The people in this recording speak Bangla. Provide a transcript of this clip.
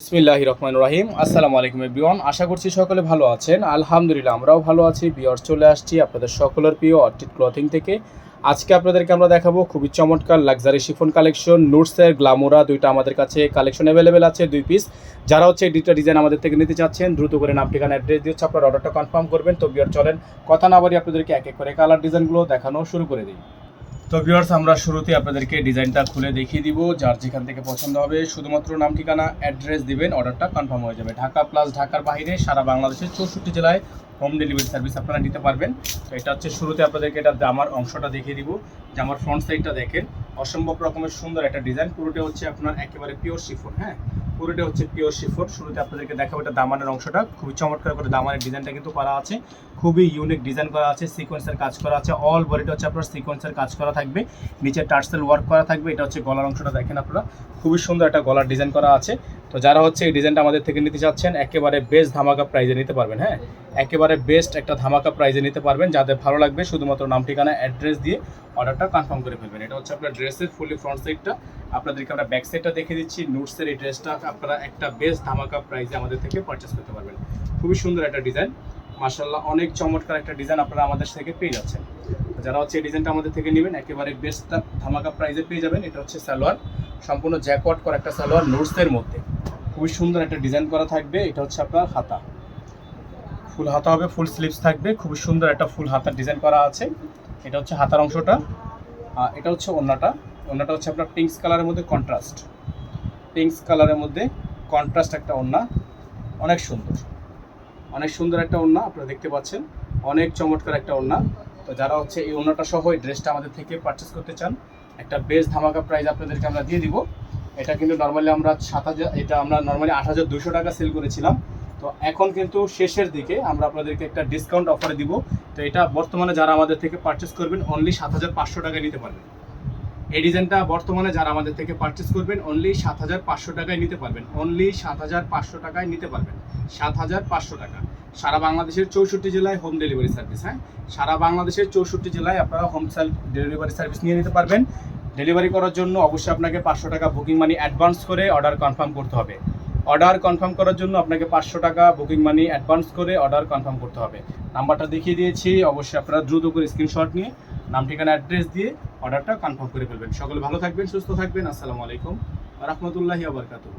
বিসমিল্লাহির রহমানির রহিম। আসসালামু আলাইকুম এভরিওয়ান, আশা করছি সকলে ভালো আছেন। আলহামদুলিল্লাহ আমরাও ভালো আছি। বিয়ার চলে আসছি আপনাদের সকলের প্রিয় অর্চিড ক্লথিং থেকে। আজকে আপনাদেরকে আমরা দেখাবো খুবই চমৎকার লাক্সারি শিফন কালেকশন। নুটসের গ্লামোরা দুইটা আমাদের কাছে কালেকশন অ্যাভেলেবেল আছে 2 পিস। যারা হচ্ছে এই দুইটা ডিজাইন আমাদের থেকে নিতে চাচ্ছেন দ্রুত করে নাম ঠিকানা অ্যাড্রেস দিয়ে হচ্ছে আপনার অর্ডারটা কনফার্ম করবেন। তো বিয়ার চলেন কথা না বাড়িয়ে আপনাদেরকে এক এক করে কালার ডিজাইনগুলো দেখানো শুরু করে দিই। তো ভিউয়ার্স, আমরা শুরুতে আপনাদেরকে ডিজাইনটা খুলে দেখিয়ে দিব। যার যেখান থেকে পছন্দ হবে শুধুমাত্র নাম ঠিকানা অ্যাড্রেস দিবেন, অর্ডারটা কনফার্ম হয়ে যাবে। ঢাকা প্লাস ঢাকার বাইরে সারা বাংলাদেশের 64 জেলায় হোম ডেলিভারি সার্ভিস আপনারা নিতে পারবেন। তো এটা হচ্ছে শুরুতে আপনাদেরকে এটা জামার অংশটা দেখিয়ে দিব। জামার ফ্রন্ট সাইডটা দেখেন, অসম্ভব রকমের সুন্দর একটা ডিজাইন। পুরোটা হচ্ছে আপনার একেবারে পিওর শিফন। হ্যাঁ, পুরোটা হচ্ছে পিওর শিফন। শুরুতে আপনাদেরকে দেখাবো এটা দামানের অংশটা, খুবই চমৎকার করে দামানের ডিজাইনটা কিন্তু করা আছে। খুবই ইউনিক ডিজাইন করা আছে, সিকোয়েন্সের কাজ করা আছে। অল বডিটা হচ্ছে আপনার সিকোয়েন্সের কাজ করা থাকবে, নিচে টার্সেল ওয়ার্ক করা থাকবে। এটা হচ্ছে গলার অংশটা দেখেন আপনারা, খুবই সুন্দর একটা গলার ডিজাইন করা আছে। তো যারা হচ্ছে এই ডিজাইনটা আমাদের থেকে নিতে চাচ্ছেন একেবারে বেস্ট ধামাকা প্রাইজে নিতে পারবেন। হ্যাঁ, একেবারে বেস্ট একটা ধামাকা প্রাইজে নিতে পারবেন। যাদের ভালো লাগবে শুধুমাত্র নাম ঠিকানা অ্যাড্রেস দিয়ে অর্ডারটা কনফার্ম করে ফেলবেন। এটা হচ্ছে আপনার ড্রেসের ফুলি ফ্রন্ট সাইডটা। আপনাদেরকে আমরা ব্যাক সাইডটা দেখিয়ে দিচ্ছি। নুটসের এই ড্রেসটা আপনারা একটা বেস্ট ধামাকা প্রাইজে আমাদের থেকে পারচেস করতে পারবেন। খুবই সুন্দর একটা ডিজাইন, মাশাআল্লাহ অনেক চমৎকার একটা ডিজাইন আপনারা আমাদের থেকে পেয়ে যাচ্ছেন। যারা হচ্ছে এই ডিজাইনটা আমাদের থেকে নেবেন একেবারে বেস্ট ধামাকা প্রাইজে পেয়ে যাবেন। এটা হচ্ছে সালোয়ার, সম্পূর্ণ জ্যাকওয়ার্ড করা একটা সালোয়ার নোটসের মধ্যে, খুবই সুন্দর একটা ডিজাইন করা থাকবে। এটা হচ্ছে আপনার হাতা, ফুল হাতা হবে, ফুল স্লিভস থাকবে। খুবই সুন্দর একটা ফুল হাতার ডিজাইন করা আছে। এটা হচ্ছে হাতার অংশটা। এটা হচ্ছে ওড়নাটা। ওড়নাটা হচ্ছে আপনার পিঙ্ক কালারের মধ্যে কন্ট্রাস্ট, পিঙ্ক কালারের মধ্যে কন্ট্রাস্ট একটা ওড়না, অনেক সুন্দর, অনেক সুন্দর একটা ওড়না আপনারা দেখতে পাচ্ছেন, অনেক চমৎকার একটা ওড়না। তো যারা হচ্ছে এই ওড়নাটা সহ এই ড্রেসটা আমাদের থেকে পারচেস করতে চান একটা বেস্ট ধামাকা প্রাইস আপনাদেরকে আমরা দিয়ে দিব। এটা কিন্তু নর্মালি আমরা 7,000, এটা আমরা নর্মালি 8,200 টাকা সেল করেছিলাম। তো এখন কিন্তু শেষের দিকে আমরা আপনাদেরকে একটা ডিসকাউন্ট অফারে দিব। তো এটা বর্তমানে যারা আমাদের থেকে পারচেস করবেন অনলি 7,500 টাকায় নিতে পারবেন। এই ডিজাইনটা বর্তমানে যারা আমাদের থেকে পারচেস করবেন অনলি 7,500 টাকায় নিতে পারবেন। অনলি 7,500 টাকায় নিতে পারবেন। 7,500 টাকা, সারা বাংলাদেশের 64 জেলায় হোম ডেলিভারি সার্ভিস। হ্যাঁ, সারা বাংলাদেশের 64 জেলায় আপনারা হোম ডেলিভারি সার্ভিস নিয়ে নিতে পারবেন। ডেলিভারি করার জন্য অবশ্যই আপনাকে 500 টাকা বুকিং মানি অ্যাডভান্স করে অর্ডার কনফার্ম করতে হবে। অর্ডার কনফার্ম করার জন্য আপনাকে 500 টাকা বুকিং মানি অ্যাডভান্স করে অর্ডার কনফার্ম করতে হবে। নাম্বারটা দেখিয়ে দিয়েছি, অবশ্যই আপনারা দ্রুত করে স্ক্রিনশট নিয়ে নাম ঠিকানা অ্যাড্রেস দিয়ে অর্ডারটা কনফার্ম করে ফেলবেন। সকলে ভালো থাকবেন, সুস্থ থাকবেন। আসসালামু আলাইকুম ওয়া রাহমাতুল্লাহি ওয়া বারাকাতুহু।